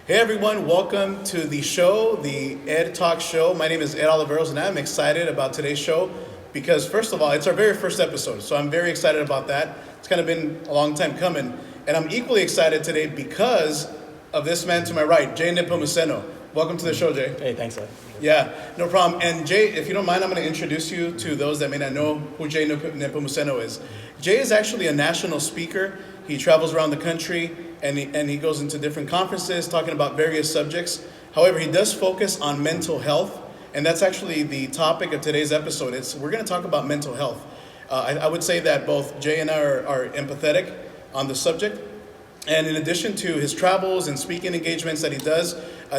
Hey everyone, welcome to the show, the Ed Talk Show. My name is Ed Oliveros and I'm excited about today's show because first of all, it's our very first episode. So I'm very excited about that. It's kind of been a long time coming. And I'm equally excited today because of this man to my right, Jay Nepomuceno. Welcome to the show, Jay. Hey, thanks, Ed. Yeah, no problem. And Jay, if you don't mind, I'm going to introduce you to those that may not know who Jay Nepomuceno is. Jay is actually a national speaker. He travels around the country and he goes into different conferences talking about various subjects. However, he does focus on mental health, and that's actually the topic of today's episode. We're going to talk about mental health. I would say that both Jay and I are empathetic on the subject. And in addition to his travels and speaking engagements that he does,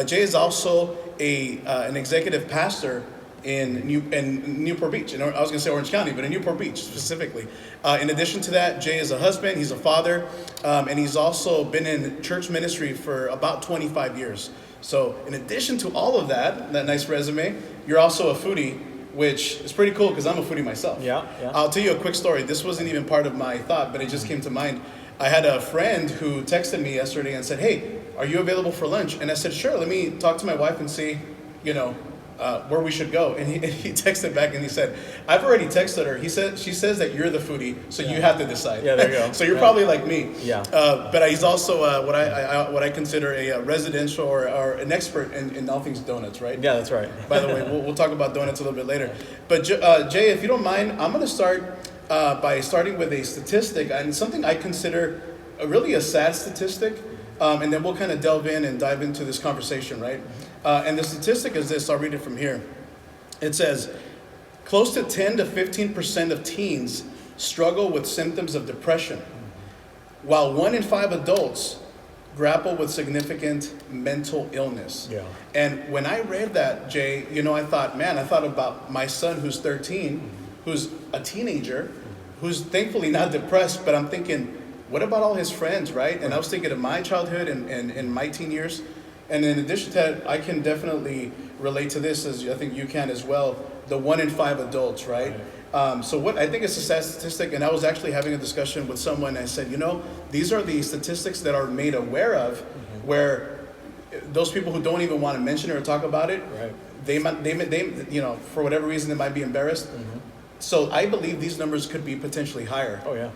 Jay is also an executive pastor in Newport Beach. I was going to say Orange County, but in Newport Beach specifically. In addition to that, Jay is a husband, he's a father, and he's also been in church ministry for about 25 years. So in addition to all of that nice resume, you're also a foodie, which is pretty cool because I'm a foodie myself. Yeah. I'll tell you a quick story. This wasn't even part of my thought, but it just came to mind. I had a friend who texted me yesterday and said, "Hey, are you available for lunch?" And I said, "Sure, let me talk to my wife and see, where we should go." And he texted back and he said, "I've already texted her." She says that you're the foodie, so you have to decide. Yeah, there you go. So you're probably like me. Yeah. But he's also what I consider a residential or an expert in all things donuts, right? Yeah, that's right. By the way, we'll talk about donuts a little bit later. But Jay, if you don't mind, I'm going to start by starting with a statistic and something I consider really a sad statistic, and then we'll kind of delve in and dive into this conversation, right? And the statistic is this, I'll read it from here. It says, close to 10 to 15% of teens struggle with symptoms of depression, while 1 in 5 adults grapple with significant mental illness. Yeah. And when I read that, Jay, I thought about my son who's 13, who's a teenager, who's thankfully not depressed, but I'm thinking, what about all his friends, right? And I was thinking of my childhood and my teen years. And in addition to that, I can definitely relate to this, as I think you can as well, the 1 in 5 adults, right? So what I think it's a sad statistic, and I was actually having a discussion with someone, and I said, these are the statistics that are made aware of, where those people who don't even want to mention it or talk about it, Right. they for whatever reason, they might be embarrassed. So I believe these numbers could be potentially higher. Oh, yeah.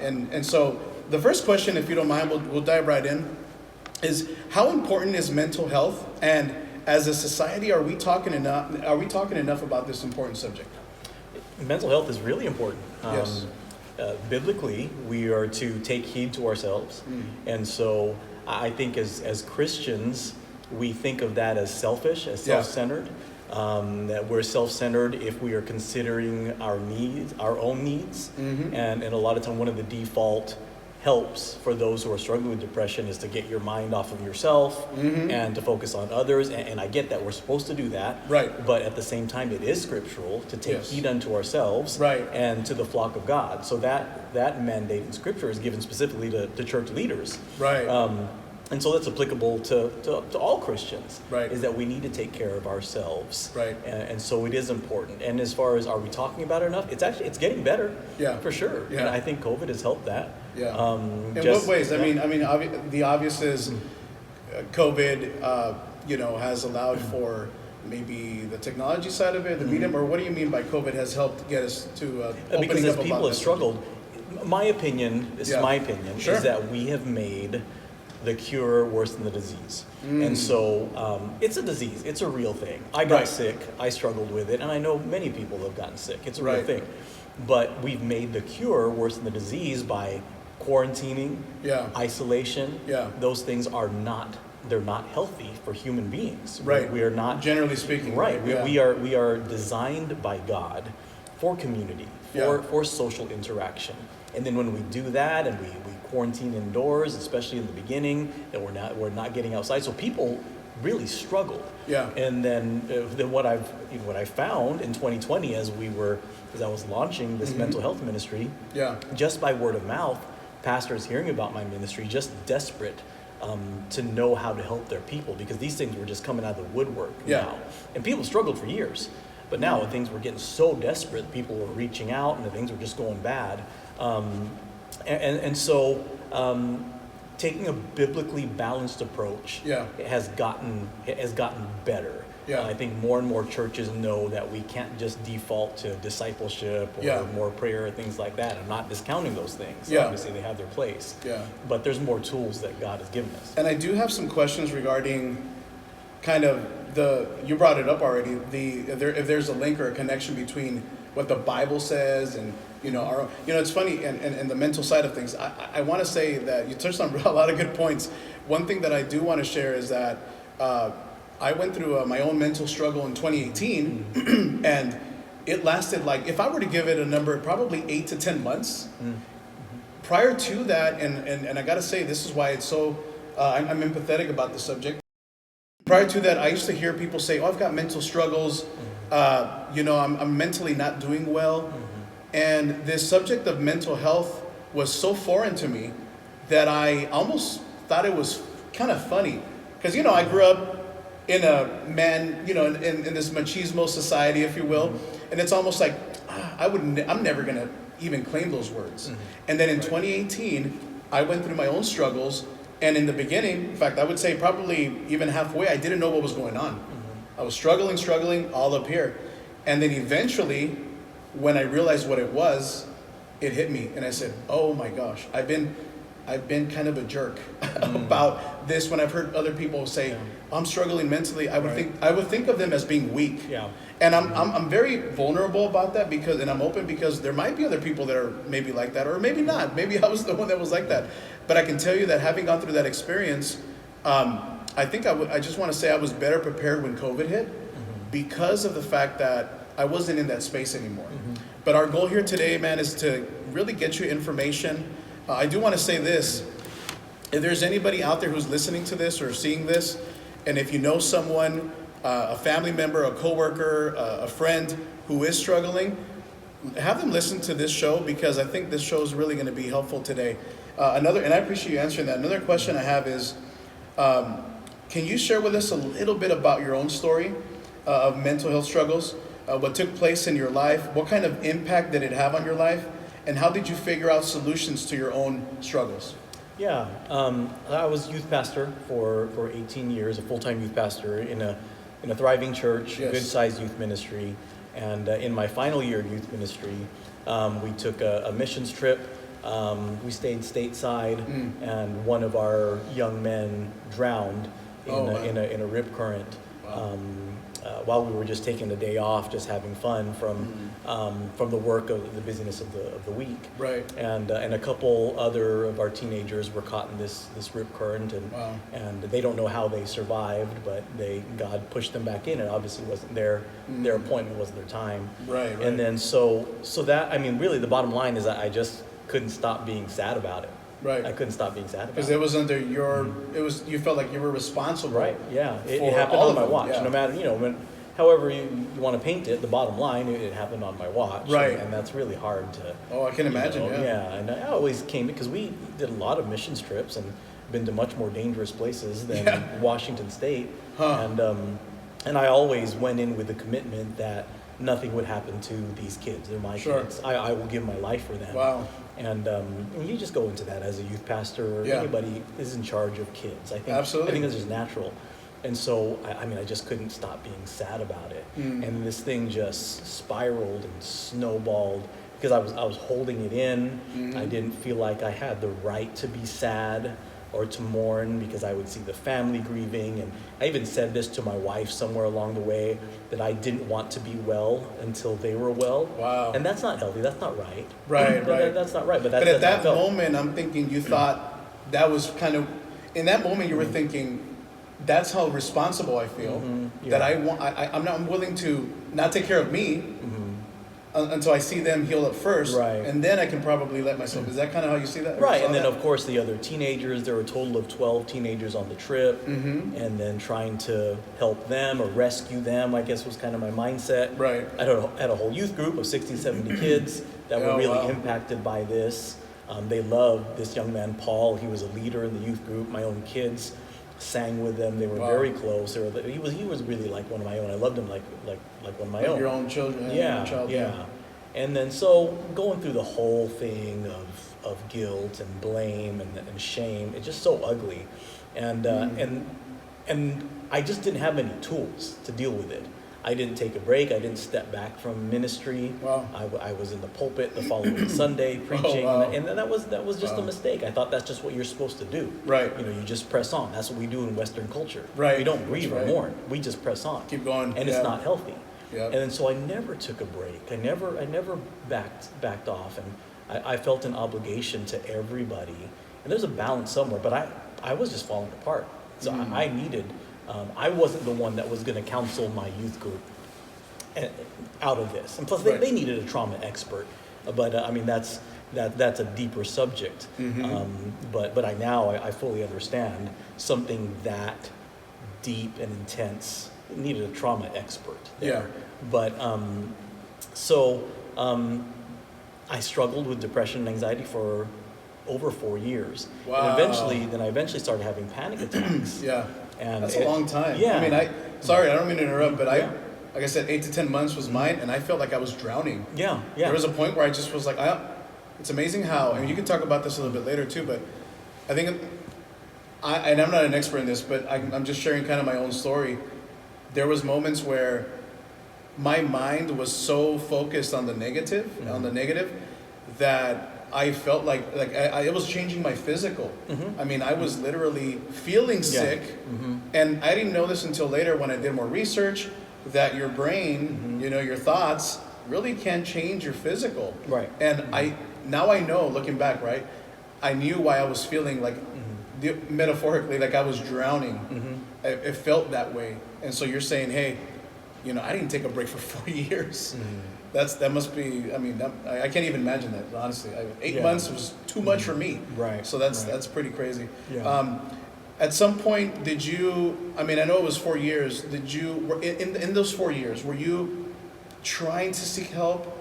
And so the first question, if you don't mind, we'll dive right in, is how important is mental health? And as a society, are we talking enough about this important subject? Mental health is really important. Yes. Biblically, we are to take heed to ourselves. And so I think as Christians, we think of that as selfish, as self-centered. That we're self-centered if we are considering our own needs. And a lot of time, one of the default helps for those who are struggling with depression is to get your mind off of yourself and to focus on others. And I get that we're supposed to do that. Right. But at the same time, it is scriptural to take heed unto ourselves and to the flock of God. So that mandate in scripture is given specifically to church leaders. Right. And so that's applicable to all Christians, right? Is that we need to take care of ourselves, right? And so it is important. And as far as are we talking about it enough, it's getting better, for sure. Yeah. And I think COVID has helped that. Yeah. In what ways? I mean, the obvious is COVID, has allowed for maybe the technology side of it, the medium, or what do you mean by COVID has helped get us to opening because up as people have struggled, my opinion, is that we have made the cure worse than the disease. And so it's a disease. It's a real thing. I got sick. I struggled with it. And I know many people have gotten sick. It's a real thing. But we've made the cure worse than the disease by quarantining, isolation. Those things they're not healthy for human beings. Right. We are not, generally speaking. Right. We are designed by God for community, for social interaction. And then when we do that and we quarantine indoors, especially in the beginning, and we're not getting outside, so people really struggled. Yeah. And then what I found in 2020 as I was launching this mental health ministry, just by word of mouth, pastors hearing about my ministry, just desperate to know how to help their people, because these things were just coming out of the woodwork now. And people struggled for years. But now when things were getting so desperate, people were reaching out and the things were just going bad. So taking a biblically balanced approach has gotten better. Yeah. I think more and more churches know that we can't just default to discipleship or more prayer, things like that. I'm not discounting those things. Yeah. Obviously, they have their place. Yeah. But there's more tools that God has given us. And I do have some questions regarding kind of you brought it up already, if there's a link or a connection between what the Bible says and, it's funny, and the mental side of things. I want to say that you touched on a lot of good points. One thing that I do want to share is that I went through my own mental struggle in 2018, and it lasted, like, if I were to give it a number, probably 8 to 10 months. Prior to that, and I got to say, this is why it's so, I'm empathetic about the subject. Prior to that, I used to hear people say, I've got mental struggles, I'm mentally not doing well. And this subject of mental health was so foreign to me that I almost thought it was kind of funny. Because, I grew up in in this machismo society, if you will. And it's almost like, I'm never going to even claim those words. And then in 2018, I went through my own struggles. And in the beginning, in fact, I would say probably even halfway, I didn't know what was going on. I was struggling all up here. And then eventually, when I realized what it was, it hit me. And I said, oh my gosh, I've been kind of a jerk about this. When I've heard other people say, I'm struggling mentally, I would think of them as being weak. Yeah. And I'm very vulnerable about that and I'm open because there might be other people that are maybe like that, or maybe not. Maybe I was the one that was like that. But I can tell you that having gone through that experience, I think I just want to say I was better prepared when COVID hit because of the fact that I wasn't in that space anymore. But our goal here today, man, is to really get you information. I do want to say this. If there's anybody out there who's listening to this or seeing this, and if you know someone, a family member, a coworker, a friend who is struggling, have them listen to this show, because I think this show is really going to be helpful today. And I appreciate you answering that. Another question I have is, can you share with us a little bit about your own story of mental health struggles? What took place in your life? What kind of impact did it have on your life? And how did you figure out solutions to your own struggles? Yeah, I was youth pastor for 18 years, a full-time youth pastor in a thriving church, good-sized youth ministry. And in my final year of youth ministry, we took a missions trip. We stayed stateside, and one of our young men drowned in a rip current. While we were just taking the day off, just having fun from the work of the busyness of the week. Right. And a couple other of our teenagers were caught in this rip current, and they don't know how they survived, but God pushed them back in. It obviously wasn't their appointment, wasn't their time. Right. And then so that, I mean, really the bottom line is I just couldn't stop being sad about it. Right. I couldn't stop being sad about it. Because it was under you felt like you were responsible. Right, yeah. It happened on my watch. Yeah. No matter, however you want to paint it, the bottom line, it happened on my watch. Right. And that's really hard to... Oh, I can imagine, Yeah, and I always came, because we did a lot of missions trips and been to much more dangerous places than Washington State. And I always went in with the commitment that nothing would happen to these kids. They're my kids. I will give my life for them. Wow. And you just go into that as a youth pastor or anybody is in charge of kids. I think that's just natural. And so, I just couldn't stop being sad about it. And this thing just spiraled and snowballed because I was holding it in. I didn't feel like I had the right to be sad or to mourn because I would see the family grieving. And I even said this to my wife somewhere along the way, that I didn't want to be well until they were well. Wow. And that's not healthy. That's not right. Right. That's not right. But at that moment, I'm thinking you thought that was kind of, in that moment you were thinking, that's how responsible I feel. That I'm willing to not take care of me until I see them heal up first, and then I can probably let myself. Is that kind of how you see that? Right, and then of course the other teenagers. There were a total of 12 teenagers on the trip, and then trying to help them or rescue them, I guess was kind of my mindset. Right. I had a whole youth group of 60, 70 kids that were really impacted by this. They loved this young man, Paul. He was a leader in the youth group. My own kids sang with them. They were very close. He was really like one of my own. I loved him like one of my own. Your own children. Yeah. And then so going through the whole thing of guilt and blame and shame, it's just so ugly. And and I just didn't have any tools to deal with it. I didn't take a break. I didn't step back from ministry. Wow. I was in the pulpit the following Sunday preaching, wow. and that was just a mistake. I thought that's just what you're supposed to do. Right. You know, you just press on. That's what we do in Western culture. Right. We don't grieve That's or right. mourn. We just press on. Keep going. And it's not healthy. Yep. And then so I never took a break. I never backed off, and I felt an obligation to everybody. And there's a balance somewhere, but I was just falling apart. So I needed. I wasn't the one that was going to counsel my youth group out of this, and plus they needed a trauma expert. But I mean that's a deeper subject. But I fully understand something that deep and intense needed a trauma expert there. Yeah. But so I struggled with depression and anxiety for over 4 years. Wow. And I eventually started having panic attacks. Yeah. And that's a long time. Yeah. I mean, sorry, I don't mean to interrupt, but Yeah. like I said, 8 to 10 months was mine, and I felt like I was drowning. Yeah. There was a point where I just was like, it's amazing how, I mean, you can talk about this a little bit later too, but I think, and I'm not an expert in this, but I'm just sharing kind of my own story. There was moments where my mind was so focused on the negative, that I felt like it was changing my physical. I mean, I was literally feeling sick, and I didn't know this until later when I did more research, that your brain, you know, your thoughts really can change your physical. Right. And I know, looking back, right, I knew why I was feeling like, metaphorically, like I was drowning. It felt that way. And so you're saying, hey, you know, I didn't take a break for 4 years. That must be, I mean, I can't even imagine that, honestly. 8 months was too much for me. Right. So that's pretty crazy. Yeah. At some point, did you, I mean, I know it was 4 years, in those 4 years, were you trying to seek help?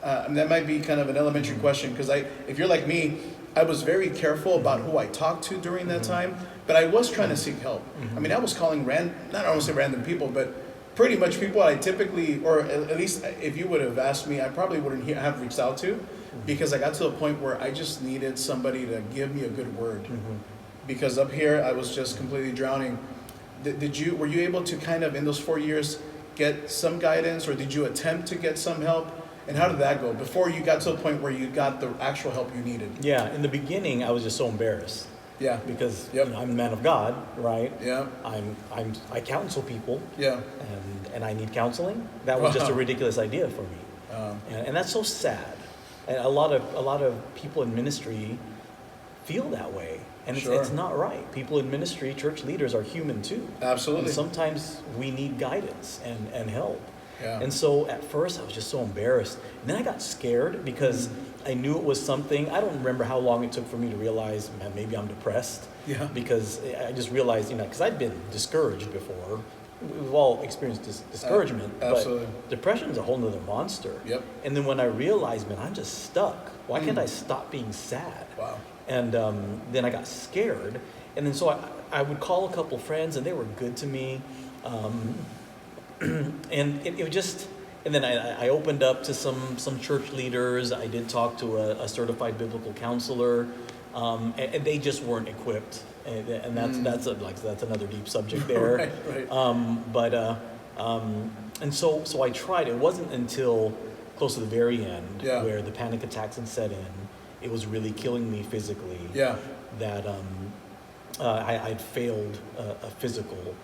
And that might be kind of an elementary question, because if you're like me, I was very careful about who I talked to during that time, but I was trying to seek help. I mean, I was calling I don't want to say random people, but pretty much people I typically, or at least if you would have asked me, I probably wouldn't have reached out to, because I got to the point where I just needed somebody to give me a good word. Because up here, I was just completely drowning. Were you able to kind of, in those 4 years, get some guidance, or did you attempt to get some help? And how did that go before you got to the point where you got the actual help you needed? Yeah, in the beginning, I was just so embarrassed. Yeah. Because you know, I'm a man of God, right? Yeah. I counsel people. Yeah. And I need counseling. That was just a ridiculous idea for me. And that's so sad. And a lot of people in ministry feel that way. And it's not right. People in ministry, church leaders, are human too. Absolutely. And sometimes we need guidance and help. Yeah. And so at first I was just so embarrassed. And then I got scared because I knew it was something. I don't remember how long it took for me to realize, man, maybe I'm depressed. Yeah. Because I just realized, you know, because I'd been discouraged before. We've all experienced discouragement. Absolutely. But depression is a whole nother monster. Yep. And then when I realized, man, I'm just stuck. Why can't I stop being sad? Wow. And then I got scared. And then so I would call a couple friends, and they were good to me. And it was just, and then I opened up to some church leaders. I did talk to a certified biblical counselor, and they just weren't equipped. And that's another deep subject there. Right. And so I tried. It wasn't until close to the very end where the panic attacks had set in. It was really killing me physically. Yeah. That I'd failed a physical.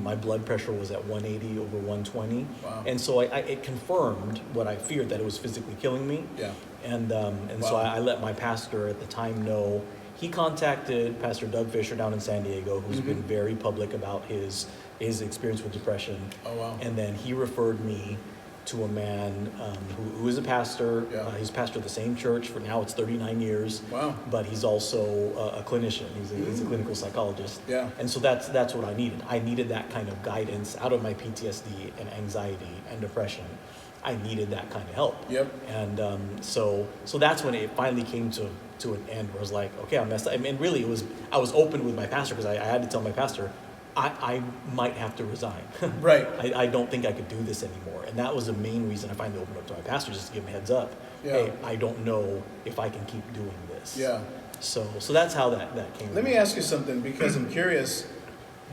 My blood pressure was at 180 over 120. Wow. And so it confirmed what I feared, that it was physically killing me. Yeah. And so I let my pastor at the time know. He contacted Pastor Doug Fisher down in San Diego, who's been very public about his experience with depression. Oh, wow. And then he referred me to a man who is a pastor. Yeah. He's pastor of the same church for now, it's 39 years. Wow. But he's also a clinician. He's a clinical psychologist. Yeah. And so that's what I needed. I needed that kind of guidance out of my PTSD and anxiety and depression. I needed that kind of help. Yep. And so that's when it finally came to an end where I was like, okay, I messed up. I mean, really, I was open with my pastor, because I had to tell my pastor, I might have to resign. Right. I don't think I could do this anymore. And that was the main reason I finally opened up to my pastor, just to give him a heads up. Yeah. Hey, I don't know if I can keep doing this. Yeah. So that's how that came. Let me ask you something, because I'm curious.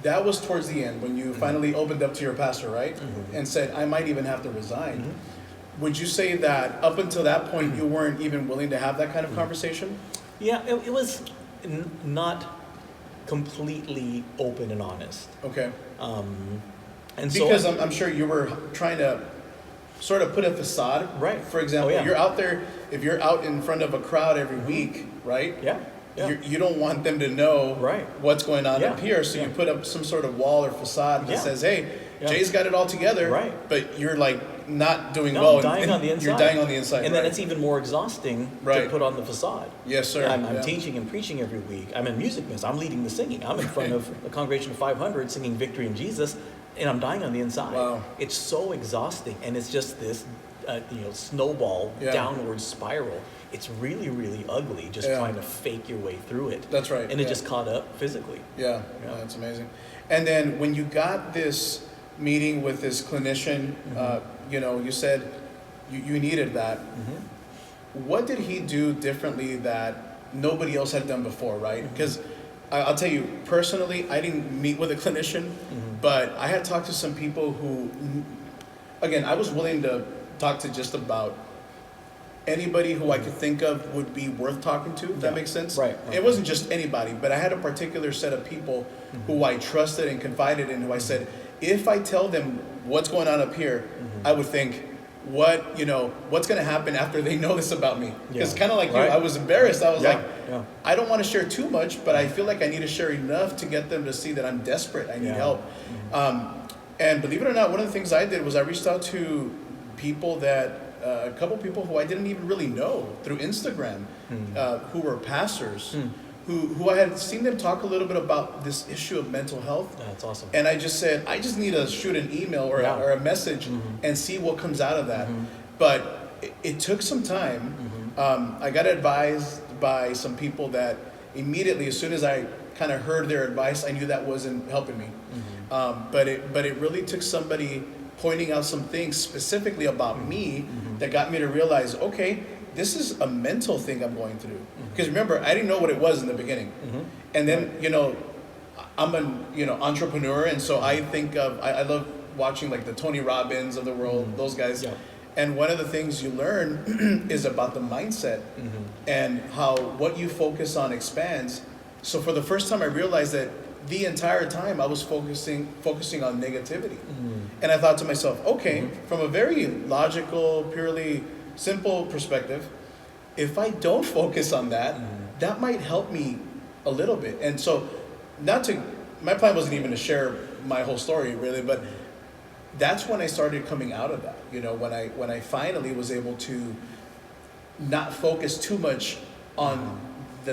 That was towards the end when you finally opened up to your pastor, right? And said, I might even have to resign. Would you say that up until that point, you weren't even willing to have that kind of conversation? Yeah, it was not completely open and honest. Okay. And Because so I'm sure you were trying to sort of put a facade. Right. For example, Oh, yeah. you're out there, if you're out in front of a crowd every week, right? yeah. You don't want them to know Right. what's going on Yeah. up here, so you put up some sort of wall or facade that Yeah. says, hey, Yeah. Jay's got it all together, Right. but you're like not doing No, well. I'm dying on the inside. You're dying on the inside. And then right. it's even more exhausting Right. to put on the facade. Yes, sir. I'm Yeah. teaching and preaching every week. I'm in music business. I'm leading the singing. I'm in front of a congregation of 500 singing Victory in Jesus, and I'm dying on the inside. Wow. It's so exhausting, and it's just this snowball Yeah. downward spiral. It's really, really ugly just Yeah. trying to fake your way through it. That's right, And it yeah. just caught up physically. Yeah, Yeah. that's amazing. And then when you got this meeting with this clinician, you said you needed that. What did he do differently that nobody else had done before, right? Because I'll tell you, personally, I didn't meet with a clinician, but I had talked to some people who, again, I was willing to talk to just about anybody who I could think of would be worth talking to, if that Yeah. makes sense. Right. It wasn't just anybody, but I had a particular set of people who I trusted and confided in, who I said, if I tell them what's going on up here, I would think, what's going to happen after they know this about me? Because Yeah. kind of like Right. you, I was embarrassed. I was Yeah. like, Yeah. I don't want to share too much, but I feel like I need to share enough to get them to see that I'm desperate. I need Yeah. help. And believe it or not, one of the things I did was I reached out to people a couple people who I didn't even really know through Instagram, who were pastors, who I had seen them talk a little bit about this issue of mental health. That's awesome. And I just said, I just need to shoot an email or, Yeah. or a message and see what comes out of that. But it took some time. I got advised by some people that immediately, as soon as I kind of heard their advice, I knew that wasn't helping me. But it really took somebody pointing out some things specifically about me that got me to realize, okay, this is a mental thing I'm going through. Because remember, I didn't know what it was in the beginning. And then, I'm an entrepreneur, and so I think I love watching like the Tony Robbins of the world, those guys. Yeah. And one of the things you learn is about the mindset and how what you focus on expands. So for the first time, I realized that the entire time I was focusing on negativity. And I thought to myself, okay, from a very logical, purely simple perspective, if I don't focus on that, that might help me a little bit. And so my plan wasn't even to share my whole story really, but that's when I started coming out of that. When I finally was able to not focus too much on the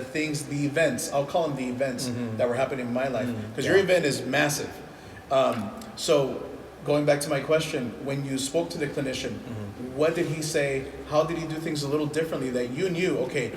events, I'll call them the events that were happening in my life, because your event is massive. So going back to my question, when you spoke to the clinician, what did he say? How did he do things a little differently that you knew, okay,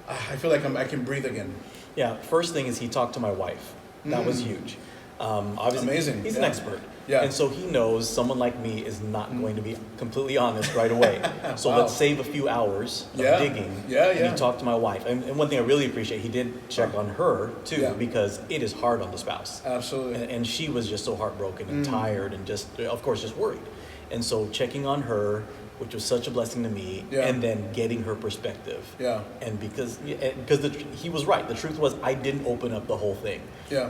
I feel like I can breathe again? Yeah, first thing is he talked to my wife. That was huge. Obviously, Amazing. He's an expert. Yeah. And so he knows someone like me is not going to be completely honest right away. So Wow. let's save a few hours of Yeah. digging. Yeah, And yeah. he talked to my wife. And one thing I really appreciate, he did check on her too, Yeah. because it is hard on the spouse. Absolutely. And she was just so heartbroken and tired and just, of course, just worried. And so checking on her, which was such a blessing to me, Yeah. and then getting her perspective. Yeah. And because he was right. The truth was I didn't open up the whole thing. Yeah.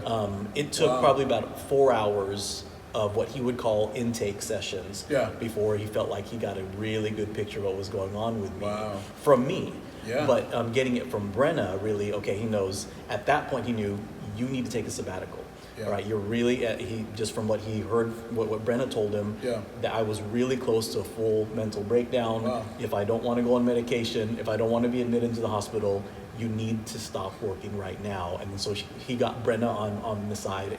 It took Wow. probably about 4 hours of what he would call intake sessions Yeah. before he felt like he got a really good picture of what was going on with me Wow. from me. Yeah. But getting it from Brenna, really, okay, he knows, at that point he knew you need to take a sabbatical. Yeah. Right, you're really, he just from what he heard, what Brenna told him, Yeah. that I was really close to a full mental breakdown. Wow. If I don't want to go on medication, if I don't want to be admitted into the hospital, you need to stop working right now. And so he got Brenna on the side,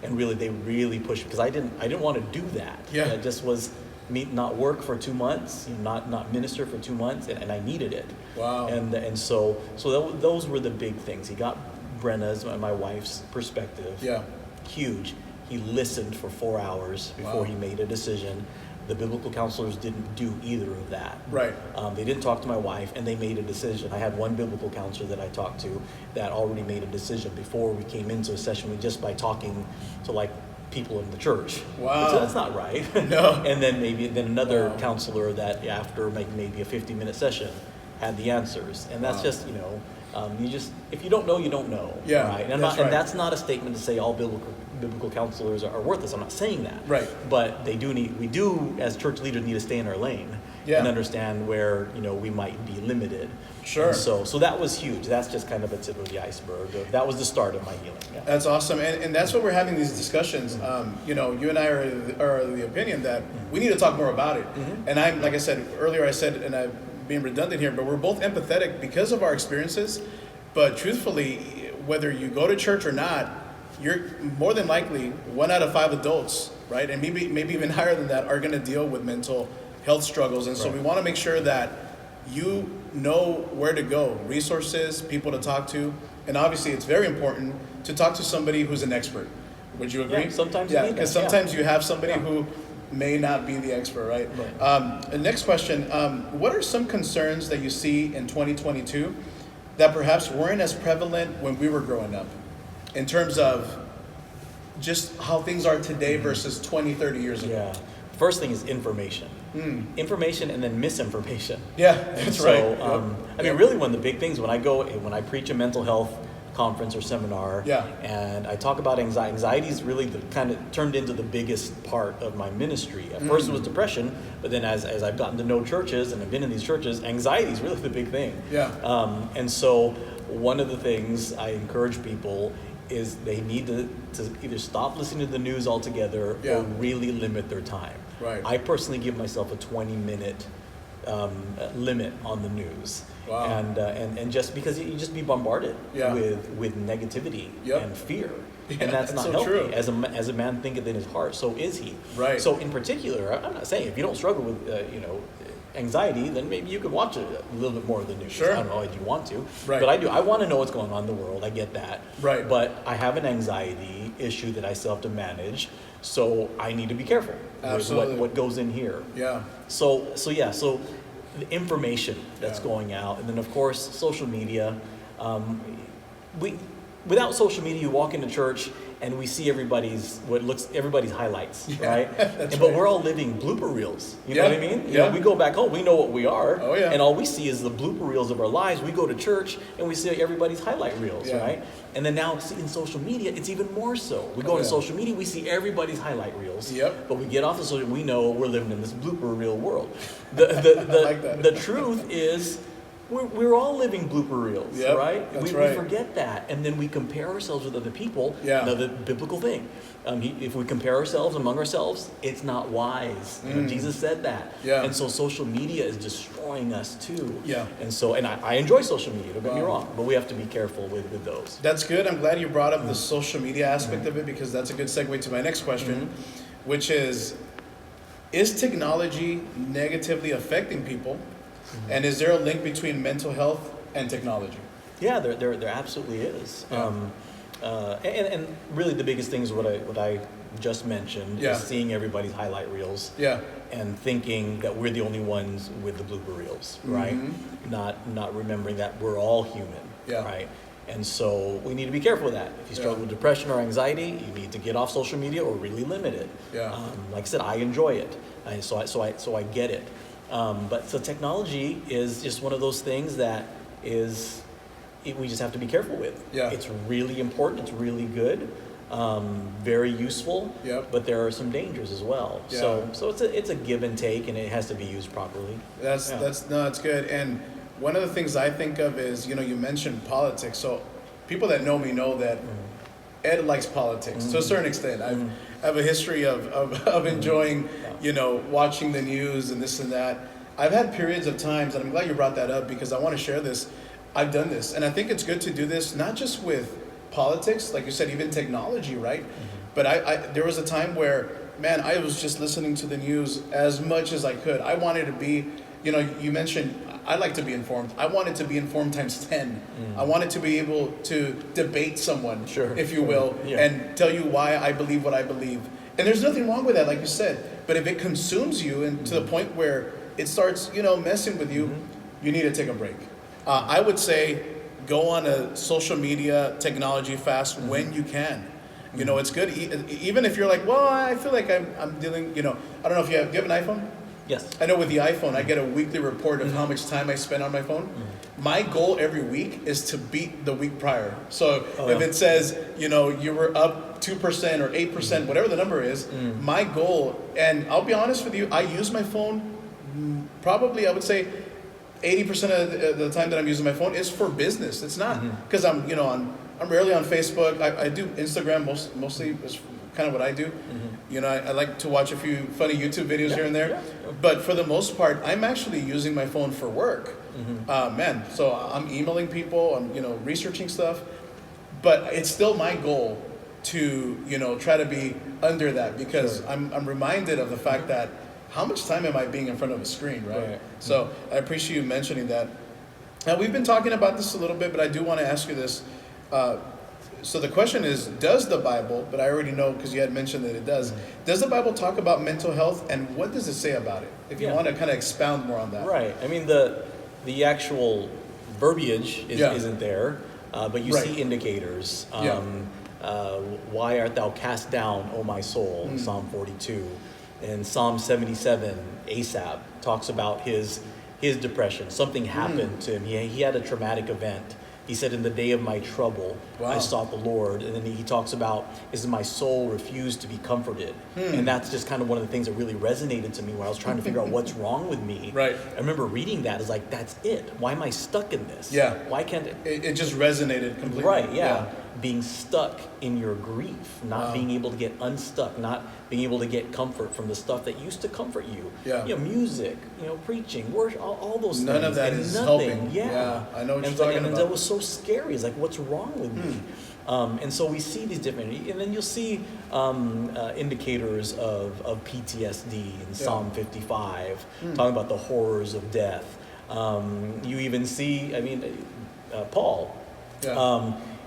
and really they really pushed, because I didn't want to do that. Yeah. It just was me not work for 2 months, not minister for 2 months, and I needed it. Wow. And so those were the big things. He got Brenna's, my wife's perspective. Yeah. Huge. He listened for 4 hours before he made a decision. The biblical counselors didn't do either of that. Right. They didn't talk to my wife, and they made a decision. I had one biblical counselor that I talked to that already made a decision before we came into a session, just by talking to like people in the church. Wow. So that's not right. No. And then another counselor that after maybe a 50-minute session had the answers. And that's just, if you don't know, you don't know. Yeah, right? that's right. And that's not a statement to say all biblical counselors are worthless. I'm not saying that. Right. But we do as church leaders need to stay in our lane and understand where, we might be limited. Sure. And so that was huge. That's just kind of a tip of the iceberg. That was the start of my healing. Yeah. That's awesome. And that's what we're having these discussions. You and I are of the opinion that we need to talk more about it. Mm-hmm. And I'm, like I said earlier, and I'm being redundant here, but we're both empathetic because of our experiences. But truthfully, whether you go to church or not, you're more than likely 1 out of 5 adults, right? And maybe even higher than that are going to deal with mental health struggles. And so we want to make sure that you know where to go, resources, people to talk to. And obviously it's very important to talk to somebody who's an expert. Would you agree? Yeah, sometimes you need because sometimes you have somebody who may not be the expert, right? The next question, what are some concerns that you see in 2022 that perhaps weren't as prevalent when we were growing up in terms of just how things are today versus 20, 30 years ago? Yeah. First thing is information. Information and then misinformation. Yeah, that's right. I mean, really one of the big things when I preach a mental health conference or seminar, and I talk about anxiety. Anxiety is really kind of turned into the biggest part of my ministry. At first it was depression, but then as I've gotten to know churches and I've been in these churches, anxiety is really the big thing. Yeah. And so one of the things I encourage people is they need to either stop listening to the news altogether or really limit their time. Right. I personally give myself a 20-minute limit on the news. Wow. And just because you just be bombarded with negativity and fear. Yeah, and that's not so healthy. true. As a man thinketh in his heart, so is he. Right. So in particular, I'm not saying if you don't struggle with anxiety, then maybe you could watch a little bit more of the news. Sure. I don't know if you want to, right. But I do. I want to know what's going on in the world. I get that. Right. But I have an anxiety issue that I still have to manage, so I need to be careful with what goes in here. Yeah. So the information that's going out, and then of course social media. Without social media, you walk into church and we see everybody's highlights, right? But we're all living blooper reels. You know what I mean? You know, we go back home, we know what we are, and all we see is the blooper reels of our lives. We go to church and we see everybody's highlight reels, right? And then now in social media, it's even more so. We go to social media, we see everybody's highlight reels. But we get off the social, we know we're living in this blooper reel world. The truth is, we're all living blooper reels, right? We forget that, and then we compare ourselves with other people. Another biblical thing. If we compare ourselves among ourselves, it's not wise. Jesus said that. And so social media is destroying us too. And I enjoy social media, don't get me wrong, but we have to be careful with those. That's good. I'm glad you brought up the social media aspect of it, because that's a good segue to my next question, which is technology negatively affecting people? And is there a link between mental health and technology? Yeah, there absolutely is. And really the biggest thing is what I just mentioned, is seeing everybody's highlight reels and thinking that we're the only ones with the blooper reels, right? Not remembering that we're all human, right? And so we need to be careful with that. If you struggle with depression or anxiety, you need to get off social media or really limit it. Like I said, I enjoy it, so I get it. But technology is just one of those things that we just have to be careful with. It's really important. It's really good. Very useful. But there are some dangers as well. So it's a give and take, and it has to be used properly. That's good. And one of the things I think of is, you mentioned politics. So people that know me know that Ed likes politics to a certain extent. I have a history of enjoying, watching the news and this and that. I've had periods of times, and I'm glad you brought that up because I want to share this. I've done this, and I think it's good to do this, not just with politics, like you said, even technology, right? But there was a time where, man, I was just listening to the news as much as I could. I wanted to be, you mentioned I like to be informed. I want it to be informed times 10. I want it to be able to debate someone, if you will, and tell you why I believe what I believe. And there's nothing wrong with that, like you said. But if it consumes you and to the point where it starts, messing with you, you need to take a break. I would say go on a social media technology fast when you can. It's good. Even if you're like, well, I feel like I'm dealing, I don't know if do you have an iPhone? Yes. I know with the iPhone, I get a weekly report of how much time I spend on my phone. My goal every week is to beat the week prior. So if it says, you were up 2% or 8%, whatever the number is, my goal, and I'll be honest with you, I use my phone probably, I would say, 80% of the time that I'm using my phone is for business. It's not because I'm rarely on Facebook. I do Instagram mostly. Is kind of what I do. I like to watch a few funny YouTube videos here and there. But for the most part, I'm actually using my phone for work. So I'm emailing people. I'm researching stuff. But it's still my goal to try to be under that because I'm reminded of the fact that how much time am I being in front of a screen, right? So I appreciate you mentioning that. Now, we've been talking about this a little bit, but I do want to ask you this. So the question is, does the Bible, but I already know because you had mentioned that it does the Bible talk about mental health, and what does it say about it? If you want to kind of expound more on that. Right. I mean, the actual verbiage isn't there, but you see indicators. Why art thou cast down, O my soul, Psalm 42. In Psalm 77, Asaph talks about his depression. Something happened to him. He had a traumatic event. He said, in the day of my trouble, I sought the Lord. And then he talks about, my soul refused to be comforted. And that's just kind of one of the things that really resonated to me when I was trying to figure out what's wrong with me. Right. I remember reading that as like, that's it. Why am I stuck in this? Yeah. Why can't it just resonated completely. Right, yeah. Being stuck in your grief, not being able to get unstuck, not being able to get comfort from the stuff that used to comfort you. Yeah. Music, preaching, worship, all those things. None of that is helping. Yeah. I know what you're talking about. And that was so scary. It's like, what's wrong with me? And so we see these different, and then you'll see indicators of PTSD in Psalm 55, talking about the horrors of death. You even see, Paul.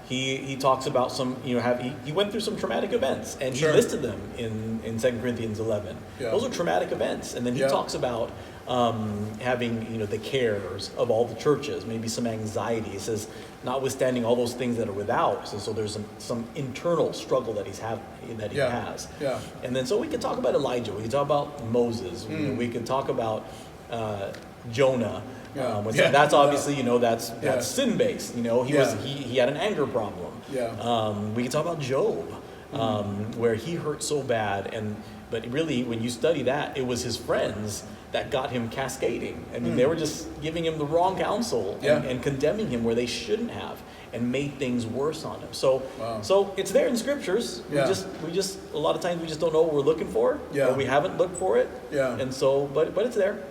He talks about some, he went through some traumatic events, and he listed them in 2 Corinthians 11. Those are traumatic events. And then he talks about having, the cares of all the churches, maybe some anxiety. He says, notwithstanding all those things that are without, so there's some internal struggle that he has. Yeah. And then so we could talk about Elijah. We could talk about Moses. We could talk about Jonah. That's obviously, that's sin-based. He had an anger problem. We can talk about Job, where he hurt so bad, but really, when you study that, it was his friends that got him cascading. They were just giving him the wrong counsel and condemning him where they shouldn't have, and made things worse on him. So it's there in scriptures. We just a lot of times we just don't know what we're looking for, or we haven't looked for it. And so, but it's there.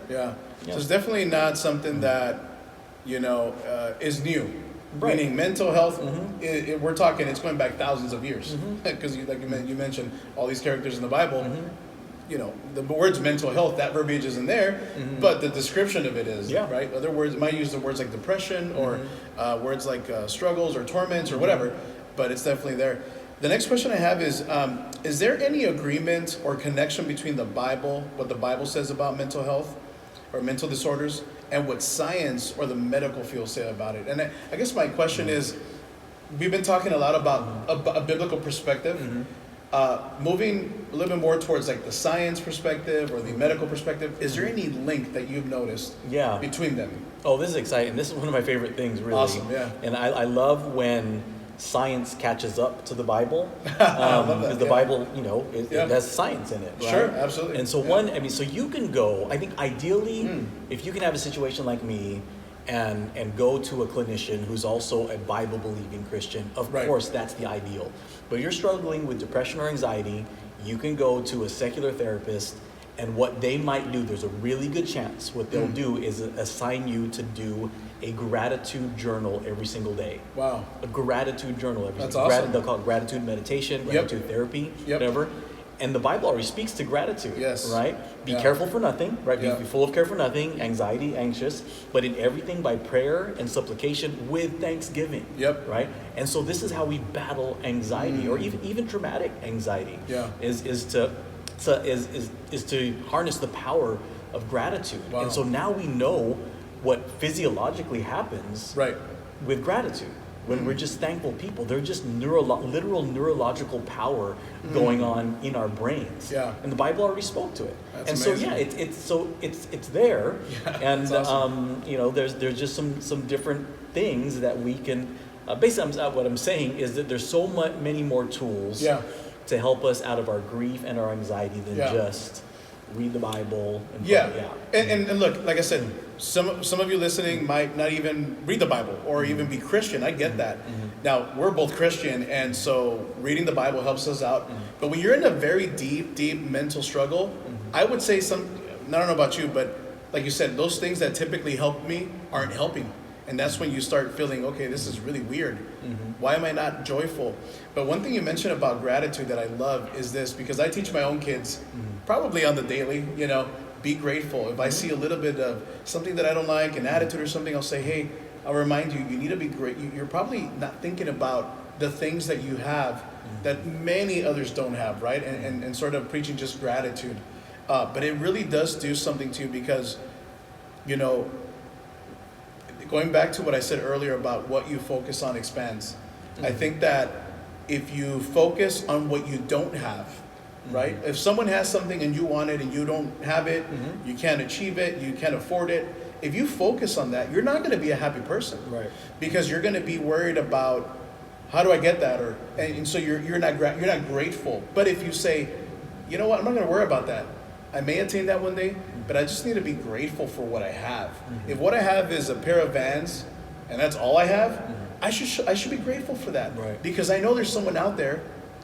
So it's definitely not something that is new. Right. Meaning mental health, we're talking, it's going back thousands of years. Because like you mentioned, all these characters in the Bible, the words mental health, that verbiage isn't there, but the description of it is, right? Other words, it might use the words like depression or words like struggles or torments or whatever, but it's definitely there. The next question I have is there any agreement or connection between the Bible, what the Bible says about mental health or mental disorders, and what science or the medical field say about it? And I guess my question is, we've been talking a lot about a biblical perspective, moving a little bit more towards like the science perspective or the medical perspective. Is there any link that you've noticed between them? Oh, this is exciting. This is one of my favorite things, really. Awesome, yeah. And I love when science catches up to the Bible, because the Bible, it has science in it, right? Sure, absolutely. And so so you can go, I think ideally, if you can have a situation like me and go to a clinician who's also a Bible-believing Christian, of course, that's the ideal. But you're struggling with depression or anxiety, you can go to a secular therapist, and what they might do, there's a really good chance what they'll do is assign you to do a gratitude journal every single day. Wow. A gratitude journal every That's single day. awesome. They'll call it gratitude meditation, gratitude therapy, whatever. And the Bible already speaks to gratitude, Yes. right? Be Yeah. careful for nothing, right? Yeah. Be full of care for nothing, anxiety, anxious, but in everything by prayer and supplication with thanksgiving. Yep. Right? And so this is how we battle anxiety, or even traumatic anxiety. Yeah. Is to harness the power of gratitude. Wow. And so now we know what physiologically happens Right. with gratitude. When we're just thankful people, there's just literal neurological power going on in our brains. Yeah. And the Bible already spoke to it. That's and amazing. so it's there. Yeah, And that's awesome. there's just some different things that we can. Basically, what I'm saying is that there's so many more tools Yeah. to help us out of our grief and our anxiety than Yeah. just read the Bible. And Yeah. yeah. And look, like I said, some of you listening might not even read the Bible or even be Christian. I get that. Now, we're both Christian, and so reading the Bible helps us out. But when you're in a very deep mental struggle, I would say I don't know about you, but like you said, those things that typically help me aren't helping. And that's when you start feeling, okay, this is really weird. Why am I not joyful? But one thing you mentioned about gratitude that I love is this, because I teach my own kids, probably on the daily, be grateful. If I see a little bit of something that I don't like, an attitude or something, I'll say, hey, I'll remind you, you need to be great. You're probably not thinking about the things that you have that many others don't have, right? And sort of preaching just gratitude. But it really does do something to you because, going back to what I said earlier about what you focus on expands. I think that if you focus on what you don't have, right? If someone has something and you want it and you don't have it, you can't achieve it, you can't afford it. If you focus on that, you're not going to be a happy person, Right. Because you're going to be worried about how do I get that, and so you're not grateful. But if you say, you know what, I'm not going to worry about that. I may attain that one day, but I just need to be grateful for what I have. If what I have is a pair of Vans, and that's all I have, I should be grateful for that, Right. Because I know there's someone out there,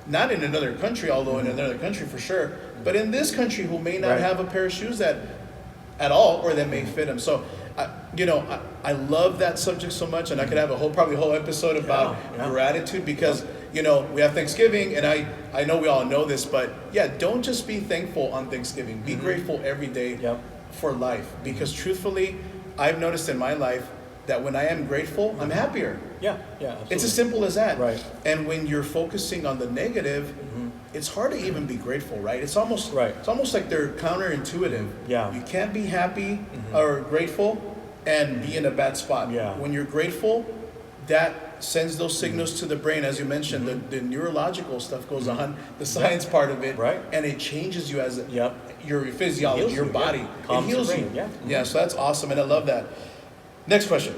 not in another country, although in another country for sure, but in this country who may not Right. have a pair of shoes that at all, or that may fit them. So, I love that subject so much, and I could have probably a whole episode about Yeah. gratitude because we have Thanksgiving, and I know we all know this, but yeah, don't just be thankful on Thanksgiving. Be grateful every day Yep. for life, because truthfully, I've noticed in my life that when I am grateful, I'm happier. Yeah. Absolutely. It's as simple as that. Right. And when you're focusing on the negative, it's hard to even be grateful, right? It's almost Right. It's almost like they're counterintuitive. Yeah. You can't be happy or grateful and be in a bad spot. Yeah. When you're grateful, that sends those signals to the brain, as you mentioned. The neurological stuff goes on, the science part of it, Right. and it changes you as Yep. your physiology, Heals your you, body. yeah. It Calms your heals brain, you. yeah. Yeah, so that's awesome, and I love that. Next question.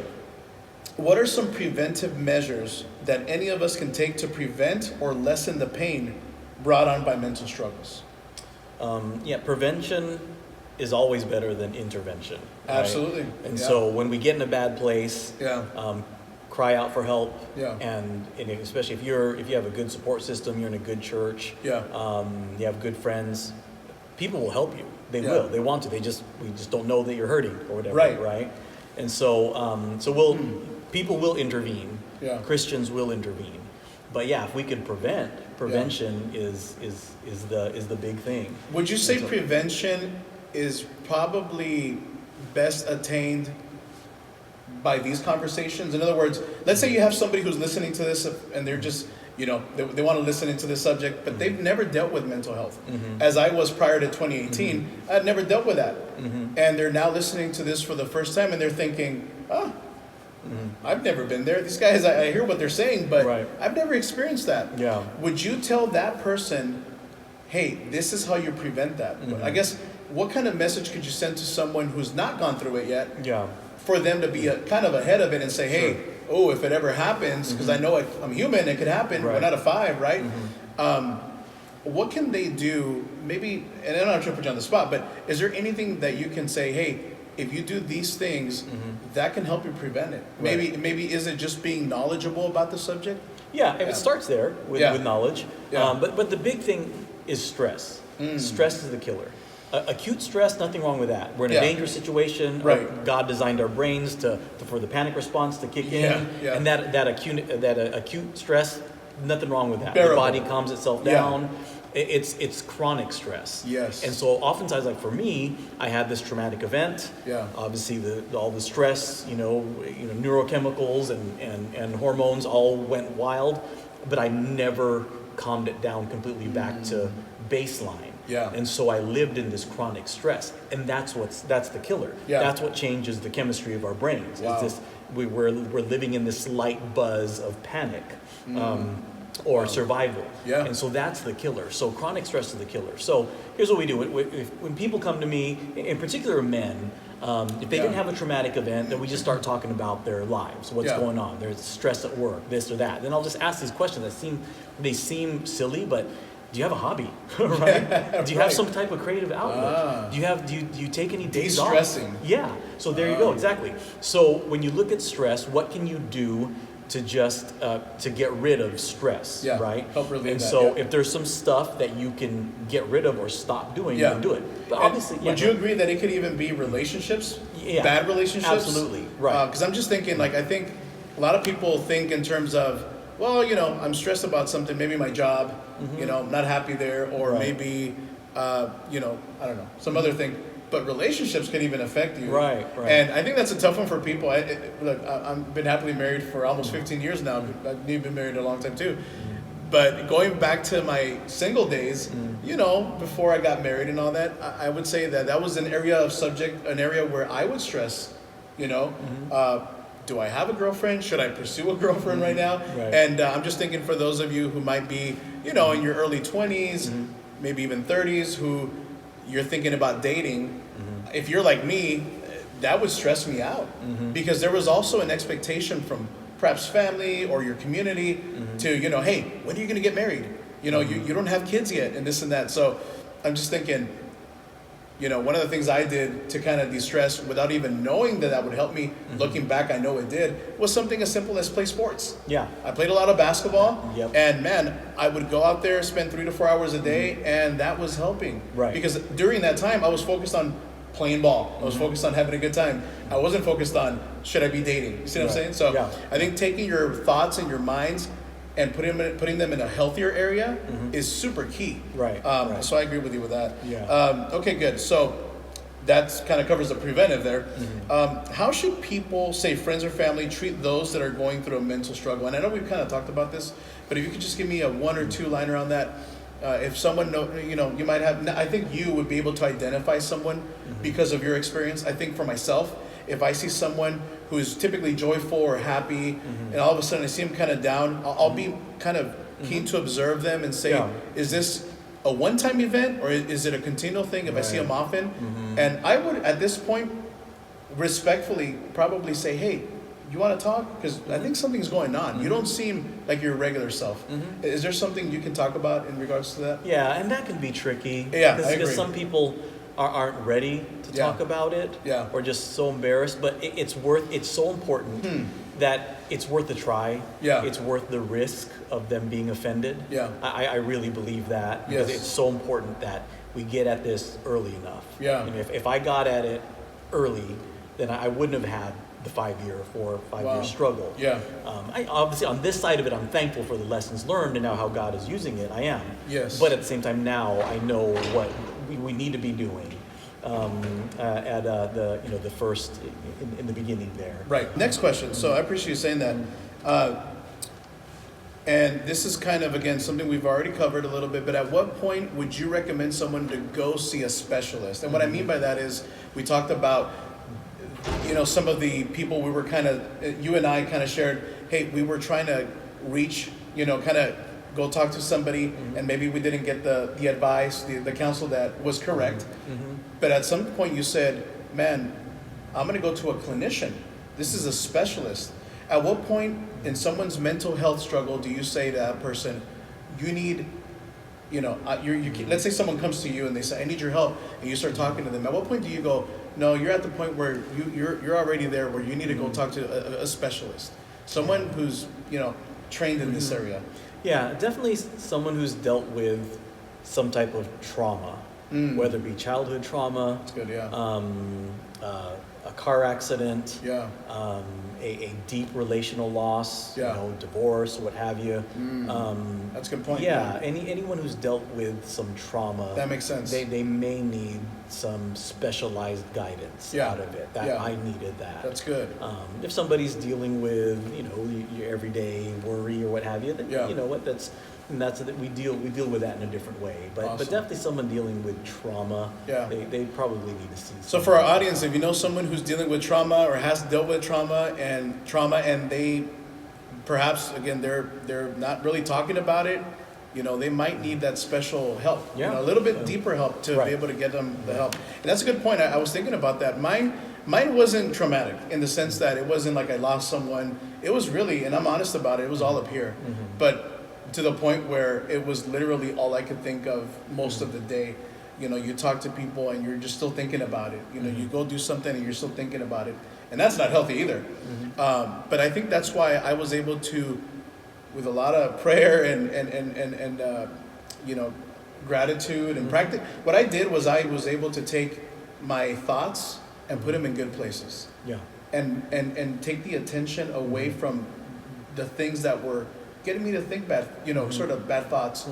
What are some preventive measures that any of us can take to prevent or lessen the pain brought on by mental struggles? Prevention is always better than intervention. Right? Absolutely. And Yeah. so when we get in a bad place, Yeah. cry out for help. Yeah. And especially if you have a good support system, you're in a good church. Yeah. You have good friends. People will help you. They Yeah. will. They want to. We just don't know that you're hurting or whatever. Right. Right. And so people will intervene. Yeah. Christians will intervene. But yeah, if we can prevention is the big thing. Would you say And so- prevention is probably best attained by these conversations? In other words, let's say you have somebody who's listening to this and they're just, they want to listen into this subject, but they've never dealt with mental health. As I was prior to 2018, I had never dealt with that. And they're now listening to this for the first time and they're thinking, I've never been there. These guys, I hear what they're saying, but Right. I've never experienced that. Yeah. Would you tell that person, hey, this is how you prevent that? I guess, what kind of message could you send to someone who's not gone through it yet Yeah. for them to be kind of ahead of it and say, hey, if it ever happens, because I know I'm human, it could happen, Right. 1 out of 5, right? What can they do? Maybe, and I'm not trying to put you on the spot, but is there anything that you can say, hey, if you do these things, that can help you prevent it? Right. Maybe is it just being knowledgeable about the subject? Yeah, if Yeah. it starts there with knowledge. Yeah. But the big thing is stress. Stress is the killer. Acute stress, nothing wrong with that. We're in a Yeah. dangerous situation. Right. God designed our brains for the panic response to kick in, Yeah. and that acute stress, nothing wrong with that. Bearable. The body calms itself Yeah. down. It's chronic stress. Yes. And so oftentimes, like for me, I had this traumatic event. Yeah. Obviously, all the stress, neurochemicals and hormones all went wild, but I never calmed it down completely back to baseline. Yeah. And so I lived in this chronic stress, and that's the killer. Yeah. That's what changes the chemistry of our brains. Wow. It's this we're living in this slight buzz of panic. Or survival. Yeah. And so that's the killer. So chronic stress is the killer. So here's what we do. When people come to me, in particular men, if they didn't have a traumatic event, then we just start talking about their lives, what's going on. There's stress at work, this or that. Then I'll just ask these questions that seem silly, but do you have a hobby, right? Do you have some type of creative outlet? Do you take any days off? De-stressing. Yeah. So there you go. Exactly. So when you look at stress, what can you do to just to get rid of stress, right? Help relieve and that, so if there's some stuff that you can get rid of or stop doing, you can do it. But and obviously, would you agree that it could even be relationships? Yeah. Bad relationships? Absolutely, right. Because I'm just thinking, I think a lot of people think in terms of, well, I'm stressed about something, maybe my job, I'm not happy there, or maybe, I don't know, some other thing. But relationships can even affect you. Right. And I think that's a tough one for people. I've been happily married for almost 15 years now. I've been married a long time too. But going back to my single days, before I got married and all that, I would say that was an area where I would stress, do I have a girlfriend? Should I pursue a girlfriend right now? Right. And I'm just thinking for those of you who might be, in your early 20s, maybe even 30s, who you're thinking about dating, if you're like me, that would stress me out because there was also an expectation from perhaps family or your community to, hey, when are you going to get married? You don't have kids yet and this and that. So I'm just thinking, one of the things I did to kind of de-stress without even knowing that would help me, looking back, I know it did, was something as simple as play sports. Yeah. I played a lot of basketball, Yep. and man, I would go out there, spend 3 to 4 hours a day, and that was helping. Right. Because during that time, I was focused on playing ball. I was focused on having a good time. I wasn't focused on, should I be dating? You see what I'm saying? So I think taking your thoughts and your minds and putting them in a healthier area is super key. Right. So I agree with you with that. Yeah. Okay, good. So that kind of covers the preventive there. How should people, say friends or family, treat those that are going through a mental struggle? And I know we've kind of talked about this, but if you could just give me a 1 or 2 liner on that. If someone you might have, I think you would be able to identify someone because of your experience. I think for myself, if I see someone who is typically joyful or happy, and all of a sudden I see them kind of down, I'll be kind of keen to observe them and say, is this a one-time event or is it a continual thing if I see them often? And I would, at this point, respectfully probably say, hey, you want to talk? Because I think something's going on. You don't seem like your regular self. Is there something you can talk about in regards to that? Yeah, and that can be tricky. Yeah, I agree. Because some people aren't ready to talk about it, or just so embarrassed. But it's so important that it's worth the try. Yeah. It's worth the risk of them being offended. Yeah. I really believe that because it's so important that we get at this early enough. Yeah. If I got at it early, then I wouldn't have had the 5 year, 4 or 5 year struggle. Yeah. I obviously on this side of it, I'm thankful for the lessons learned and now how God is using it. I am. Yes. But at the same time, now I know what we need to be doing at the first in the beginning there. Right. Next question. So I appreciate you saying that. And this is kind of, again, something we've already covered a little bit, but at what point would you recommend someone to go see a specialist? And what I mean by that is we talked about some of the people we were you and I kind of shared, hey, we were trying to reach, kind of go talk to somebody and maybe we didn't get the advice, the counsel that was correct. But at some point you said, man, I'm going to go to a clinician. This is a specialist. At what point in someone's mental health struggle do you say to that person, you need, let's say someone comes to you and they say, I need your help, and you start talking to them. At what point do you go, no, you're at the point where you're already there where you need to go talk to a specialist, someone who's trained in this area? Yeah, definitely someone who's dealt with some type of trauma, whether it be childhood trauma, That's good, a car accident, Yeah. A deep relational loss, Yeah. divorce, what have you. That's a good point. Yeah, anyone who's dealt with some trauma, That makes sense. They may need some specialized guidance out of it. I needed that. That's good. If somebody's dealing with your everyday worry or what have you, then you know what we deal with that in a different way. But definitely someone dealing with trauma, they probably need to see. So for our audience, if you know someone who's dealing with trauma or has dealt with trauma and they perhaps again they're not really talking about it, they might need that special help. A little bit deeper help to be able to get them the help. And that's a good point. I was thinking about that. Mine wasn't traumatic in the sense that it wasn't like I lost someone. It was really, and I'm honest about it, it was all up here. But to the point where it was literally all I could think of most of the day. You talk to people and you're just still thinking about it. You go do something and you're still thinking about it. And that's not healthy either. But I think that's why I was able to, with a lot of prayer and gratitude and practice, what I did was I was able to take my thoughts and put them in good places. Yeah. And take the attention away from the things that were getting me to think bad, sort of bad thoughts.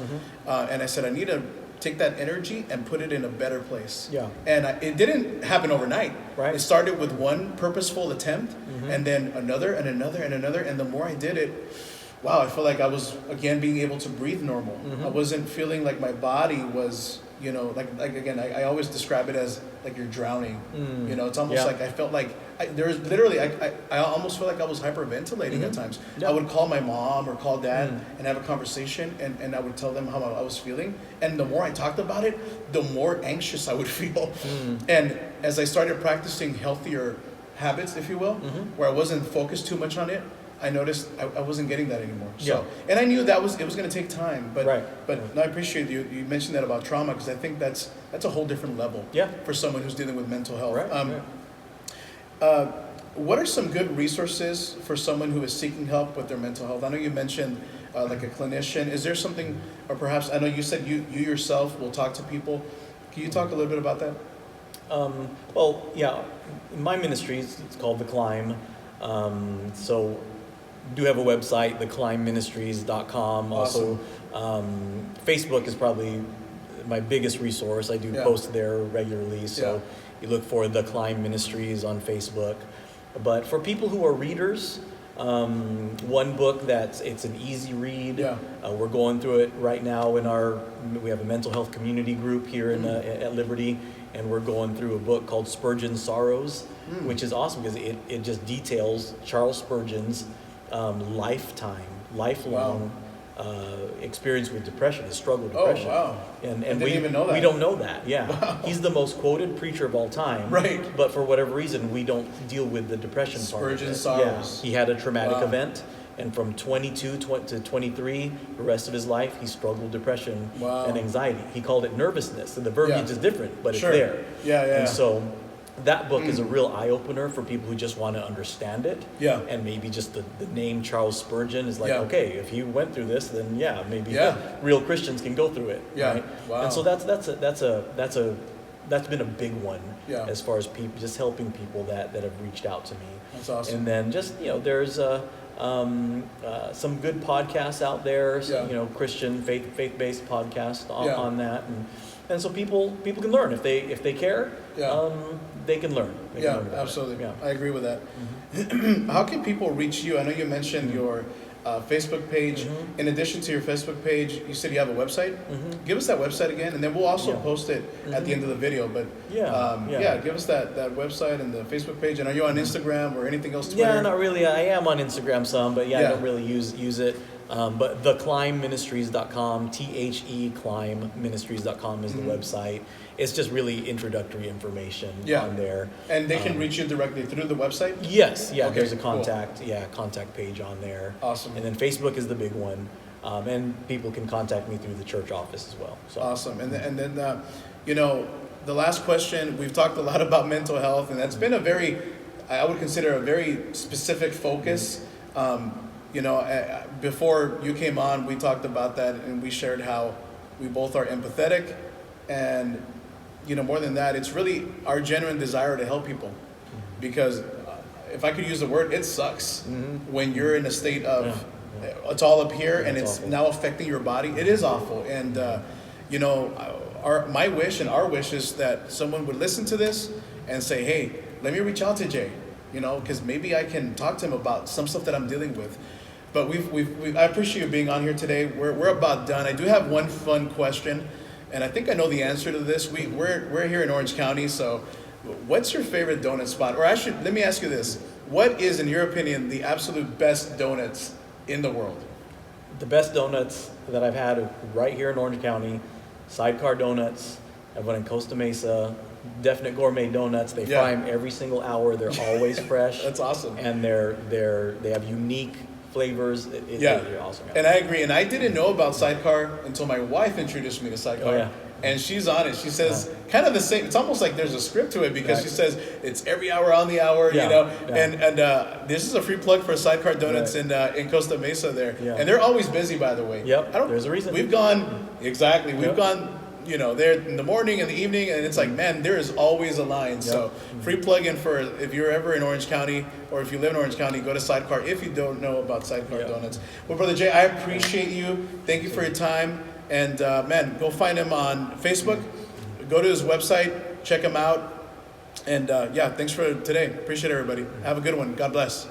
And I said, I need to take that energy and put it in a better place. Yeah. And it didn't happen overnight. Right. It started with one purposeful attempt, and then another and another and another. And the more I did it, wow, I feel like I was again being able to breathe normal. I wasn't feeling like my body was, like again, I always describe it as like you're drowning. It's almost like I felt like I almost felt like I was hyperventilating at times. I would call my mom or call dad and have a conversation, and I would tell them how I was feeling. And the more I talked about it, the more anxious I would feel. And as I started practicing healthier habits, if you will, where I wasn't focused too much on it, I noticed I wasn't getting that anymore. So, and I knew it was going to take time. But no, I appreciate you mentioned that about trauma, because I think that's a whole different level for someone who's dealing with mental health. What are some good resources for someone who is seeking help with their mental health? I know you mentioned like a clinician. Is there something, or perhaps I know you said you yourself will talk to people. Can you talk a little bit about that? Well, yeah, my ministry it's called The Climb. So do have a website, theclimbministries.com. Awesome. Also, Facebook is probably my biggest resource. I do post there regularly, so you look for The Climb Ministries on Facebook. But for people who are readers, one book it's an easy read. We're going through it right now we have a mental health community group here at Liberty, and we're going through a book called Spurgeon's Sorrows, which is awesome because it just details Charles Spurgeon's lifelong experience with depression, his struggle with depression. Oh, wow. And I didn't even know that. We don't know that, Wow. He's the most quoted preacher of all time. Right. But for whatever reason, we don't deal with the depression part of it. Spurgeon's Sorrows. Yeah. He had a traumatic event, and from 22 to 23, the rest of his life, he struggled with depression and anxiety. He called it nervousness, and the verbiage is different, but it's there. And so that book is a real eye-opener for people who just want to understand it. And maybe just the name Charles Spurgeon is like, okay, if he went through this, then maybe real Christians can go through it. Right? Wow. And so that's been a big one as far as people, just helping people that have reached out to me. That's awesome. And then just, there's some good podcasts out there, Christian faith-based podcasts on that. And so people can learn if they care. They can learn. Absolutely. I agree with that. How can people reach you? I know you mentioned your Facebook page. In addition to your Facebook page, you said you have a website. Give us that website again, and then we'll also post it at the end of the video. But give us that website and the Facebook page. And are you on Instagram or anything else? Twitter? Yeah, not really. I am on Instagram some, but I don't really use it. But theclimbministries.com, THEclimbministries.com is the website. It's just really introductory information on there. And they can reach you directly through the website? Yes, there's a contact page on there. Awesome. And then Facebook is the big one. And people can contact me through the church office as well. So. Awesome. And then the last question, we've talked a lot about mental health, and that's been I would consider a very specific focus. Before you came on, we talked about that, and we shared how we both are empathetic, and more than that, it's really our genuine desire to help people, because if I could use the word, it sucks when you're in a state of it's all up here and it's awful. now affecting your body. It is awful, and you know, my wish and our wish is that someone would listen to this and say, hey, let me reach out to Jay, you know, because maybe I can talk to him about some stuff that I'm dealing with. But I appreciate you being on here today. We're about done. I do have one fun question, and I think I know the answer to this. We're here in Orange County, so what's your favorite donut spot? Or actually, let me ask you this: what is, in your opinion, the absolute best donuts in the world? The best donuts that I've had right here in Orange County, Sidecar Donuts. I've went in Costa Mesa. Definite Gourmet Donuts. They fry them every single hour. They're always fresh. That's awesome. And they have unique flavors. They're awesome. And I agree. And I didn't know about Sidecar until my wife introduced me to Sidecar. Oh, yeah. And she's on it. She says kind of the same. It's almost like there's a script to it because she says it's every hour on the hour, you know. Yeah. And this is a free plug for Sidecar Donuts in Costa Mesa there. Yeah. And they're always busy, by the way. Yep. There's a reason. We've gone We've gone, you know, there in the morning and the evening, and it's like, man, there is always a line. So free plug-in for if you're ever in Orange County or if you live in Orange County, go to Sidecar if you don't know about Sidecar Donuts. Well, Brother Jay, I appreciate you. Thank you for your time. And man, go find him on Facebook. Go to his website. Check him out. And thanks for today. Appreciate everybody. Have a good one. God bless.